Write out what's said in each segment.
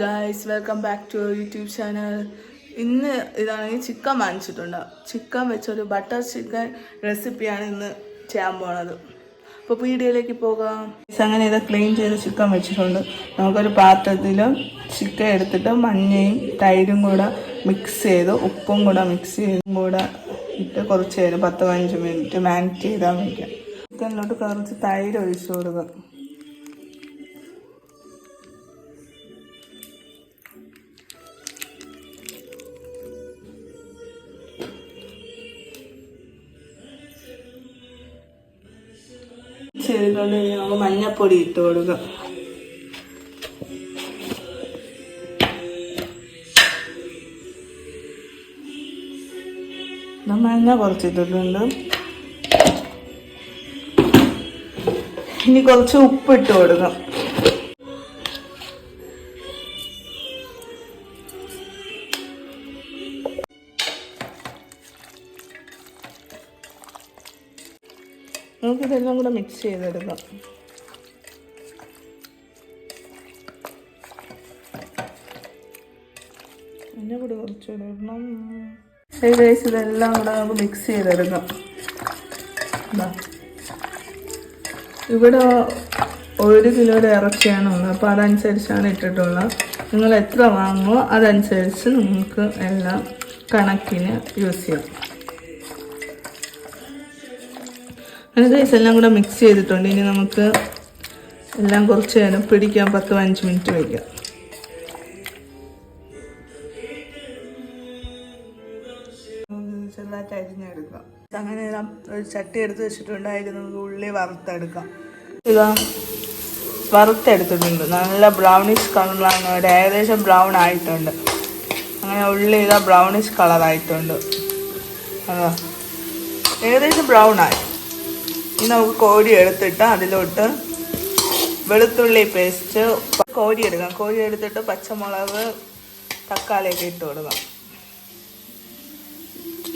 Guys welcome back to YouTube channel. ഇന്ന് ഇതാണെങ്കിൽ chicken വാങ്ങിച്ചിട്ടുണ്ട്. ചിക്കൻ വെച്ചൊരു ബട്ടർ ചിക്കൻ റെസിപ്പിയാണ് ഇന്ന് ചെയ്യാൻ പോണത്. അപ്പോൾ വീഡിയോയിലേക്ക് പോകാം. അങ്ങനെ ഇത് ക്ലീൻ ചെയ്ത് ചിക്കൻ വെച്ചിട്ടുണ്ട്. നമുക്കൊരു പാത്രത്തിൽ ചിക്കൻ എടുത്തിട്ട് മഞ്ഞയും തൈരും കൂടെ മിക്സ് ചെയ്ത് ഉപ്പും കൂടെ മിക്സ് ചെയ്തും കൂടെ ഇട്ട് കുറച്ച് നേരം 10-15 മിനിറ്റ് മാരിനേറ്റ് ചെയ്താൽ വയ്ക്കാം. ചിക്കനിലോട്ട് കുറച്ച് തൈര് ഒഴിച്ചു കൊടുക്കുക. ചെയ്തുകൊണ്ട് നമുക്ക് മഞ്ഞപ്പൊടി ഇട്ട് കൊടുക്കുക. മഞ്ഞ കുറച്ചിട്ടിട്ടുണ്ട്. ഇനി കുറച്ച് ഉപ്പ് ഇട്ട് കൊടുക്കാം. നമുക്കിതെല്ലാം കൂടെ മിക്സ് ചെയ്തെടുക്കാം. അതിൻ്റെ കൂടെ കുറച്ചുകൂടെ ഇടണം. ഏകദേശം ഇതെല്ലാം കൂടെ നമുക്ക് മിക്സ് ചെയ്തെടുക്കാം. ഇവിടെ 1 കിലോയുടെ ഇറച്ചിയാണ് ഉള്ളത്, അപ്പോൾ അതനുസരിച്ചാണ് ഇട്ടിട്ടുള്ളത്. നിങ്ങൾ എത്ര വാങ്ങുമോ അതനുസരിച്ച് നിങ്ങൾക്ക് എല്ലാം കണക്കിന് യൂസ് ചെയ്യാം. അങ്ങനെ എല്ലാം കൂടെ മിക്സ് ചെയ്തിട്ടുണ്ട്. ഇനി നമുക്ക് എല്ലാം കുറച്ച് നേരം പിടിക്കാൻ 10-15 മിനിറ്റ് വയ്ക്കാം. ചെറുതായിട്ട് അരിഞ്ഞെടുക്കാം. അങ്ങനെ ഒരു ചട്ടി എടുത്ത് വെച്ചിട്ടുണ്ട്. അതിൽ നമുക്ക് ഉള്ളി വറുത്തെടുക്കാം. ഇതാ വറുത്തെടുത്തിട്ടുണ്ട്. നല്ല ബ്രൗണിഷ് കളറിലാണ്. ഒരു ഏകദേശം ബ്രൗൺ ആയിട്ടുണ്ട്. അങ്ങനെ ഉള്ളി ഇതാ ബ്രൗണിഷ് കളറായിട്ടുണ്ട്. അതാ ഏകദേശം ബ്രൗൺ ആയി. ഇനി നമുക്ക് കോരി എടുത്തിട്ട് അതിലോട്ട് വെളുത്തുള്ളി പേസ്റ്റ് കോരി എടുക്കാം. കോരി എടുത്തിട്ട് പച്ചമുളക് തക്കാളിയൊക്കെ ഇട്ട് കൊടുക്കാം.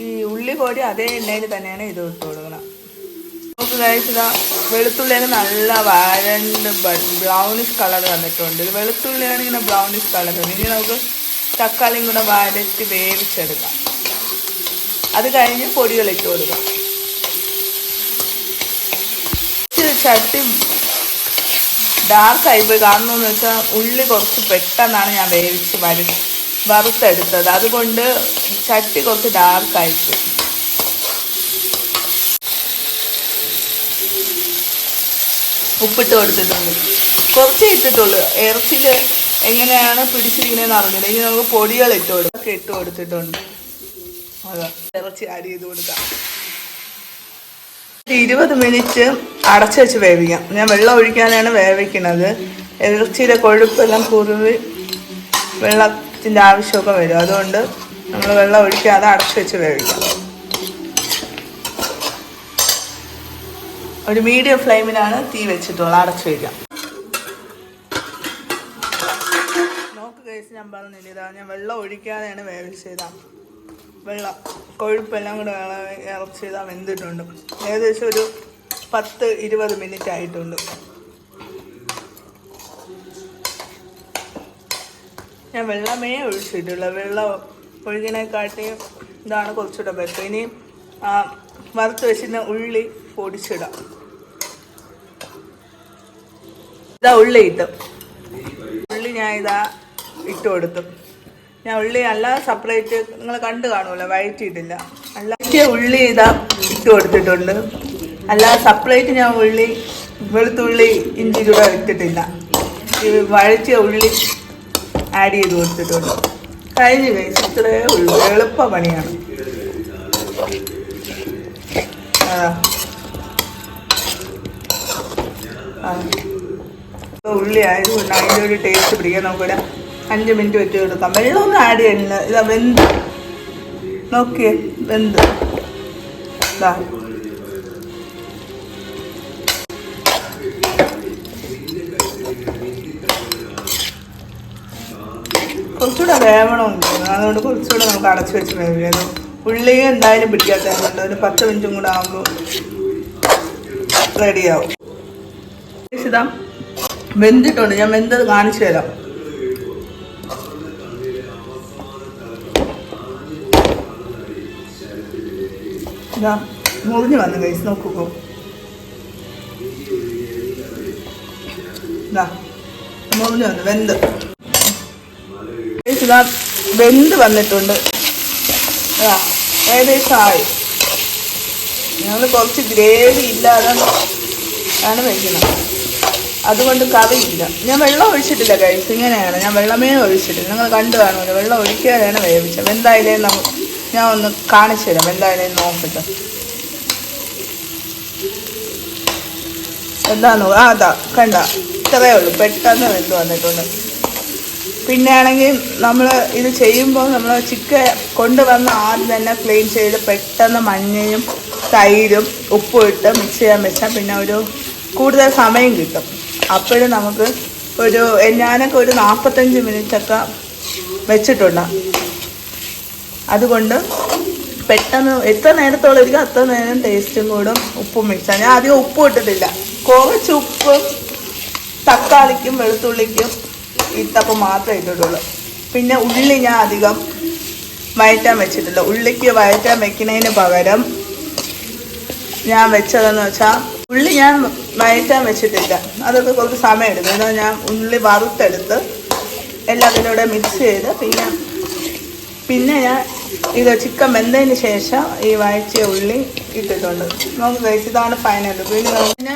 ഈ ഉള്ളി കോരി അതേ എണ്ണയിൽ തന്നെയാണ് ഇത് ഇട്ട് കൊടുക്കണം. നമുക്ക് കഴിച്ചതാ വെളുത്തുള്ളിയിൽ നല്ല വരണ്ട് ബ്രൗണിഷ് കളർ വന്നിട്ടുണ്ട്. ഇത് വെളുത്തുള്ളിയാണ് ഇങ്ങനെ ബ്രൗണിഷ് കളർ. ഇനി നമുക്ക് തക്കാളിയും കൂടെ വരട്ടി വേവിച്ചെടുക്കാം. അത് കഴിഞ്ഞ് പൊടികൾ ഇട്ട് കൊടുക്കാം. ചട്ടി ഡാർക്കായി പോയി. കാണണമെന്ന് വെച്ചാൽ ഉള്ളി കുറച്ച് പെട്ടെന്നാണ് ഞാൻ വേവിച്ച് വറുത്തെടുത്തത്. അതുകൊണ്ട് ചട്ടി കുറച്ച് ഡാർക്കായിപ്പോയി. ഉപ്പിട്ട് കൊടുത്തിട്ടുണ്ട്. കുറച്ചേ ഇട്ടിട്ടുള്ളൂ. ഇറച്ചിക്ക് എങ്ങനെയാണ് പിടിച്ചിരിക്കുന്നതെന്ന് അറിഞ്ഞില്ല. ഇനി നമുക്ക് പൊടികൾ ഇട്ട് കൊടുത്തിട്ടുണ്ട്. അതാ ഇറച്ചി ആഡ് ചെയ്ത് കൊടുക്കാം. 20 മിനിറ്റ് അടച്ചു വെച്ച് വേവിക്കാം. ഞാൻ വെള്ളം ഒഴിക്കാനാണ് വേവിക്കുന്നത്. ഇറച്ചിയുടെ കൊഴുപ്പെല്ലാം കുറുവി വെള്ളത്തിൻ്റെ ആവശ്യമൊക്കെ വരും. അതുകൊണ്ട് നമ്മൾ വെള്ളം ഒഴിക്കാതെ അടച്ചു വെച്ച് വേവിക്കാം. ഒരു മീഡിയം ഫ്ലെയിമിലാണ് തീ വെച്ചിട്ടുള്ളത്. അടച്ചു വയ്ക്കാം. നോക്ക് കേസ് ഞാൻ പറഞ്ഞില്ല. ഇതാ ഞാൻ വെള്ളം ഒഴിക്കാതെയാണ് വേവിച്ചതാ. വെള്ളം കൊഴുപ്പെല്ലാം കൂടെ ഇറച്ചി ചെയ്താൽ വെന്തിട്ടുണ്ട്. ഏകദേശം ഒരു 10-20 മിനിറ്റ് ആയിട്ടുണ്ട്. ഞാൻ വെള്ളമേ ഒഴിച്ചിട്ടില്ല. വെള്ളം ഒഴുകിനെക്കാട്ടി ഇതാണ് കുറച്ചുകൂടെ ബെറ്റർ. ഇനി വറുത്ത് വെച്ചിട്ട് ഉള്ളി പൊടിച്ചിടാം. ഇതാ ഉള്ളി ഇട്ടു. ഉള്ളി ഞാൻ ഇതാ ഇട്ട് കൊടുത്തു. ഞാൻ ഉള്ളി അല്ലാതെ സെപ്പറേറ്റ് നിങ്ങൾ കണ്ടു കാണുമല്ലോ, വഴറ്റിയിട്ടില്ല. അല്ലാതെ ഉള്ളി ഇതാ ഇട്ട് കൊടുത്തിട്ടുണ്ട്. അല്ലാതെ സെപ്പറേറ്റ് ഞാൻ ഉള്ളി വെളുത്തുള്ളി ഇഞ്ചി കൂടെ ഇട്ടിട്ടില്ല. ഈ വഴറ്റിയ ഉള്ളി ആഡ് ചെയ്ത് കൊടുത്തിട്ടുണ്ട്. കഴിഞ്ഞ് കഴിച്ച് ഇത്രയേ ഉള്ളൂ. എളുപ്പ പണിയാണ്. ഉള്ളി ആയതുകൊണ്ട് അതിൻ്റെ ഒരു ടേസ്റ്റ് പിടിക്കാൻ നമുക്കിവിടെ 5 മിനിറ്റ് വെച്ച് കൊടുക്കാം. വെള്ളമൊന്നും ആഡ് ചെയ്യണില്ല. ഇതാ വെന്ത് നോക്കിയേ, വെന്ത്. ഇതാ കുറച്ചുകൂടെ വേവണമുണ്ട്. അതുകൊണ്ട് കുറച്ചുകൂടെ നമുക്ക് അടച്ചു വെച്ച് വേവിക്കണം. ഉള്ളി എന്തായാലും പിടിക്കാത്തതുകൊണ്ട് ഒരു 10 മിനിറ്റും കൂടെ ആകുമ്പോൾ റെഡിയാവും. ഇതാ വെന്തിട്ടുണ്ട്. ഞാൻ വെന്തത് കാണിച്ചു തരാം. മുറിഞ്ഞ് വന്നു ഗൈസ്, നോക്കൂ. മുറിഞ്ഞ് വന്നു, വെന്ത് ഇതാ വെന്ത് വന്നിട്ടുണ്ട്. ഏകദേശം ആയി. ഞങ്ങൾ കുറച്ച് ഗ്രേവി ഇല്ലാതെ ആണ് വയ്ക്കുന്നത്, അതുകൊണ്ട് കറിയില്ല. ഞാൻ വെള്ളം ഒഴിച്ചിട്ടില്ല ഗൈസ്, ഇങ്ങനെയാണ്. ഞാൻ വെള്ളമേ ഒഴിച്ചിട്ടില്ല. നിങ്ങൾ കണ്ടു കാണുമല്ലോ, വെള്ളം ഒഴിക്കാതെയാണ് വേവിച്ചത്. എന്തായാലും ഞാൻ ഒന്ന് കാണിച്ചു തരാം, എന്തായാലും നോക്കട്ടെ. എന്താന്ന് അതാ കണ്ട, ഇത്രയേ ഉള്ളൂ, പെട്ടെന്ന് വെന്ത് വന്നിട്ടുണ്ട്. പിന്നെ ആണെങ്കിൽ നമ്മൾ ഇത് ചെയ്യുമ്പോൾ നമ്മൾ ചിക്കൻ കൊണ്ടുവന്ന് ആദ്യം തന്നെ ക്ലീൻ ചെയ്ത് പെട്ടെന്ന് മഞ്ഞയും തൈരും ഉപ്പും ഇട്ട് മിക്സ് ചെയ്യാൻ വെച്ചാൽ പിന്നെ ഒരു കൂടുതൽ സമയം കിട്ടും. അപ്പോഴും നമുക്ക് ഞാനൊക്കെ ഒരു 45 മിനിറ്റൊക്കെ വെച്ചിട്ടുണ്ട്. അതുകൊണ്ട് പെട്ടെന്ന് എത്ര നേരത്തോളം ഇരിക്കും അത്ര നേരം ടേസ്റ്റും കൂടും. ഉപ്പും മിക്സാണ്. ഞാൻ അധികം ഉപ്പും ഇട്ടിട്ടില്ല, കുറച്ച് ഉപ്പും തക്കാളിക്കും വെളുത്തുള്ളിക്കും ഇട്ടപ്പോൾ മാത്രമേ ഇട്ടിട്ടുള്ളൂ. പിന്നെ ഉള്ളി ഞാൻ അധികം വഴറ്റാൻ വെച്ചിട്ടില്ല. ഉള്ളിക്ക് വഴറ്റാൻ വെക്കുന്നതിന് പകരം ഞാൻ വെച്ചതെന്ന് വെച്ചാൽ ഉള്ളി ഞാൻ വഴറ്റാൻ വെച്ചിട്ടില്ല, അതൊക്കെ കുറച്ച് സമയം എടുക്കും. എന്നാൽ ഞാൻ ഉള്ളി വറുത്തെടുത്ത് എല്ലാത്തിനും കൂടെ മിക്സ് ചെയ്ത് പിന്നെ ഞാൻ ഇത് ചിക്കൻ വെന്തതിന് ശേഷം ഈ വഴറ്റിയ ഉള്ളി ഇട്ടിട്ടുണ്ട്. നമുക്ക് കഴിച്ച് ഇതാണ് ഫൈനൽ. പിന്നെ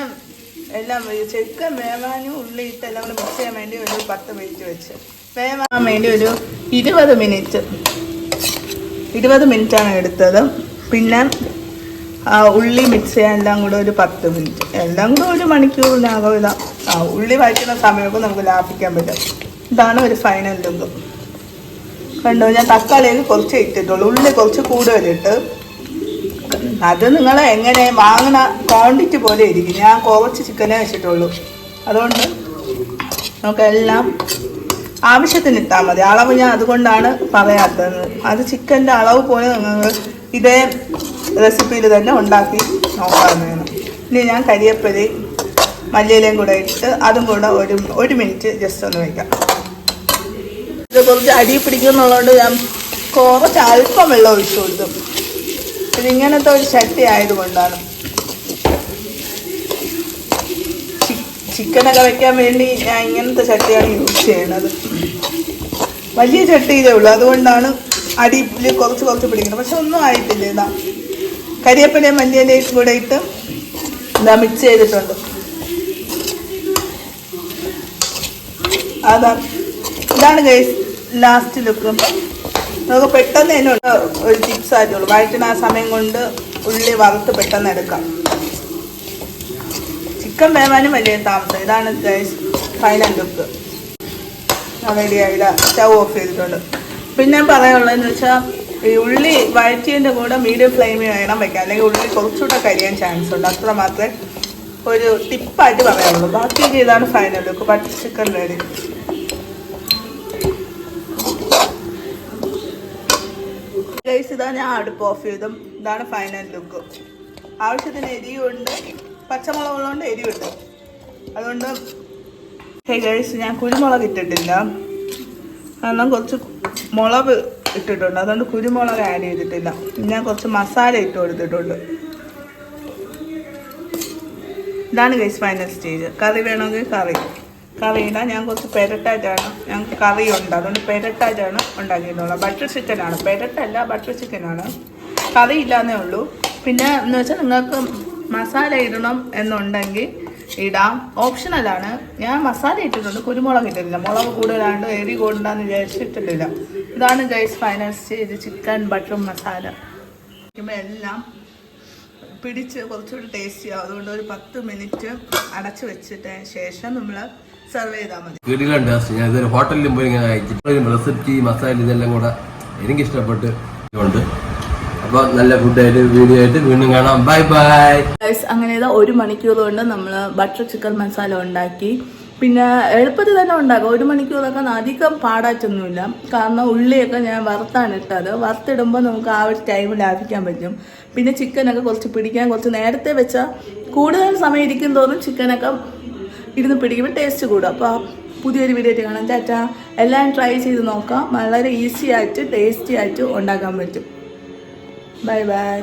എല്ലാം ചിക്കൻ വേവാനും ഉള്ളി ഇട്ട് എല്ലാം കൂടെ മിക്സ് ചെയ്യാൻ വേണ്ടി ഒരു 10 മിനിറ്റ് വെച്ച് വേവാൻ വേണ്ടി ഒരു 20 മിനിറ്റാണ് എടുത്തത്. പിന്നെ ഉള്ളി മിക്സ് ചെയ്യാൻ എല്ലാം കൂടെ ഒരു 10 മിനിറ്റ്, എല്ലാം കൂടെ 1 മണിക്കൂറിനകം ഇതാ. ഉള്ളി വഴറ്റുന്ന സമയമൊക്കെ നമുക്ക് ലാഭിക്കാൻ പറ്റും. ഇതാണ് ഒരു ഫൈനൽ ലുക്ക്. കണ്ടോ, ഞാൻ തക്കാളിയൊക്കെ കുറച്ച് ഇട്ടിട്ടുള്ളൂ, ഉള്ളി കുറച്ച് കൂടുതലിട്ട്. അത് നിങ്ങൾ എങ്ങനെ വാങ്ങുന്ന ക്വാണ്ടിറ്റി പോലെ ഇരിക്കും. ഞാൻ കുറച്ച് ചിക്കനേ വെച്ചിട്ടുള്ളൂ, അതുകൊണ്ട് നമുക്കെല്ലാം ആവശ്യത്തിന് ഇട്ടാൽ മതി. അളവ് ഞാൻ അതുകൊണ്ടാണ് പറയാത്തത്. അത് ചിക്കൻ്റെ അളവ് പോലെ നിങ്ങൾ ഇതേ റെസിപ്പിയിൽ തന്നെ ഉണ്ടാക്കി നോക്കാവുന്നതാണ്. ഇനി ഞാൻ കരിയേപ്പിലയും മല്ലിയിലയും കൂടെ ഇട്ട് അതും കൂടെ ഒരു മിനിറ്റ് ജസ്റ്റ് ഒന്ന് വയ്ക്കാം. ഇത് കുറച്ച് അടി പിടിക്കുന്നുള്ളതുകൊണ്ട് ഞാൻ കുറച്ച് അല്പം വെള്ളം ഒഴിച്ചു കൊടുത്തു. ഇതിങ്ങനത്തെ ഒരു ചട്ടി ആയതുകൊണ്ടാണ്. ചിക്കനൊക്കെ വെക്കാൻ വേണ്ടി ഞാൻ ഇങ്ങനത്തെ ചട്ടിയാണ് യൂസ് ചെയ്യുന്നത്. വലിയ ചട്ടി ഇതേ ഉള്ളൂ, അതുകൊണ്ടാണ് അടിയിൽ കുറച്ച് പിടിക്കുന്നത്. പക്ഷെ ഒന്നും ആയിട്ടില്ല. ഇതാ കരിയേപ്പിലയും മല്ലിയിലയും കൂടെ ഇട്ട് ഇതാ മിക്സ് ചെയ്തിട്ടുണ്ട്. ഇതാണ് ഗൈസ് ലാസ്റ്റ് ലുക്ക്. നമുക്ക് പെട്ടെന്ന് തന്നെ ഒരു ടിപ്സ് ആയിട്ടുള്ളൂ. വഴറ്റുന്ന ആ സമയം കൊണ്ട് ഉള്ളി വറുത്ത് പെട്ടെന്ന് എടുക്കാം. ചിക്കൻ വേവാനും വലിയ താമസം. ഇതാണ് ഗൈസ് ഫൈനൽ ലുക്ക്. റെഡിയായില്ല, സ്റ്റൗ ഓഫ് ചെയ്തിട്ടുണ്ട്. പിന്നെ പറയാനുള്ളതെന്ന് വെച്ചാൽ ഈ ഉള്ളി വഴറ്റിയതിൻ്റെ കൂടെ മീഡിയം ഫ്ലെയിമിൽ വേണം വെക്കാം, അല്ലെങ്കിൽ ഉള്ളി കുറച്ചുകൂടെ കരിയാൻ ചാൻസ് ഉണ്ട്. അത്ര മാത്രമേ ഒരു ടിപ്പായിട്ട് പറയാനുള്ളൂ. ബാക്കി ഇതാണ് final look. Butter chicken ready. Guys ഇതാ ഞാൻ അടുപ്പ് ഓഫ് ചെയ്തും. ഇതാണ് ഫൈനൽ ലുക്ക്. ആവശ്യത്തിന് എരിവുണ്ട്, പച്ചമുളകുള്ളതുകൊണ്ട് എരിവുണ്ട്. അതുകൊണ്ട് ഗൈസ് ഞാൻ കുരുമുളക് ഇട്ടിട്ടില്ല, കാരണം കുറച്ച് മുളക് ഇട്ടിട്ടുണ്ട്, അതുകൊണ്ട് കുരുമുളക് ആഡ് ചെയ്തിട്ടില്ല. ഞാൻ കുറച്ച് മസാല ഇട്ട് കൊടുത്തിട്ടുണ്ട്. ഇതാണ് ഗൈസ് ഫൈനൽ സ്റ്റേജ്. കറി വേണമെങ്കിൽ കറി ഇടാം. ഞാൻ കുറച്ച് പെരട്ടായിട്ടാണ്, ഞങ്ങൾക്ക് കറിയുണ്ട്, അതുകൊണ്ട് പെരട്ടായിട്ടാണ് ഉണ്ടാക്കിയിട്ടുള്ളത്. ബട്ടർ ചിക്കനാണ്, പെരട്ടല്ല ബട്ടർ ചിക്കനാണ്. കറി ഇല്ലാന്നേ ഉള്ളൂ. പിന്നെ എന്ന് വെച്ചാൽ നിങ്ങൾക്ക് മസാല ഇടണം എന്നുണ്ടെങ്കിൽ ഇടാം, ഓപ്ഷണലാണ്. ഞാൻ മസാല ഇട്ടിട്ടുണ്ട്, കുരുമുളക് ഇട്ടിട്ടില്ല. മുളക് കൂടുതലാണ്ട് എരി കൊണ്ടാന്ന് വിചാരിച്ചിട്ടില്ല. ഇതാണ് guys final stage. Chicken butter masala എല്ലാം പിടിച്ച് കുറച്ചുകൂടി ടേസ്റ്റ് ചെയ്യാം. അതുകൊണ്ട് ഒരു 10 മിനിറ്റ് അടച്ചു വെച്ചിട്ട് ശേഷം നമ്മൾ സെർവ് ചെയ്താൽ മതി. വീട്ടിലാണ് ടേസ്റ്റ്. ഞാൻ ഇതൊരു ഹോട്ടലിലും പോയി ഇങ്ങനെ കഴിച്ചിട്ട് റെസിപ്പി മസാല ഇതെല്ലാം കൂടെ എനിക്ക് ഇഷ്ടപ്പെട്ട് ഉണ്ട്. അപ്പോൾ നല്ല ഫുഡായിട്ട് വീഡിയോ ആയിട്ട് വീണ്ടും കാണാം. Bye bye. അങ്ങനെ 1 മണിക്കൂർ കൊണ്ട് നമ്മൾ ബട്ടർ ചിക്കൻ മസാല ഉണ്ടാക്കി. പിന്നെ എളുപ്പത്തിൽ തന്നെ ഉണ്ടാക്കാം. 1 മണിക്കൂറൊക്കെ അധികം പാടാറ്റൊന്നുമില്ല, കാരണം ഉള്ളിയൊക്കെ ഞാൻ വറുത്താണ് ഇട്ടത്. വറുത്തിടുമ്പോൾ നമുക്ക് ആ ഒരു ടൈം ലാഭിക്കാൻ പറ്റും. പിന്നെ ചിക്കനൊക്കെ കുറച്ച് പിടിക്കാൻ കുറച്ച് നേരത്തെ വെച്ചാൽ കൂടുതൽ സമയം ഇരിക്കും തോന്നും, ചിക്കനൊക്കെ ഇരുന്ന് പിടിക്കുമ്പോൾ ടേസ്റ്റ് കൂടും. അപ്പോൾ പുതിയൊരു വീഡിയോ ആയിട്ട് കാണാം. ടാറ്റാ. എല്ലാം ട്രൈ ചെയ്ത് നോക്കാം. വളരെ ഈസി ആയിട്ട് ടേസ്റ്റി ആയിട്ട് ഉണ്ടാക്കാൻ പറ്റും. Bye bye.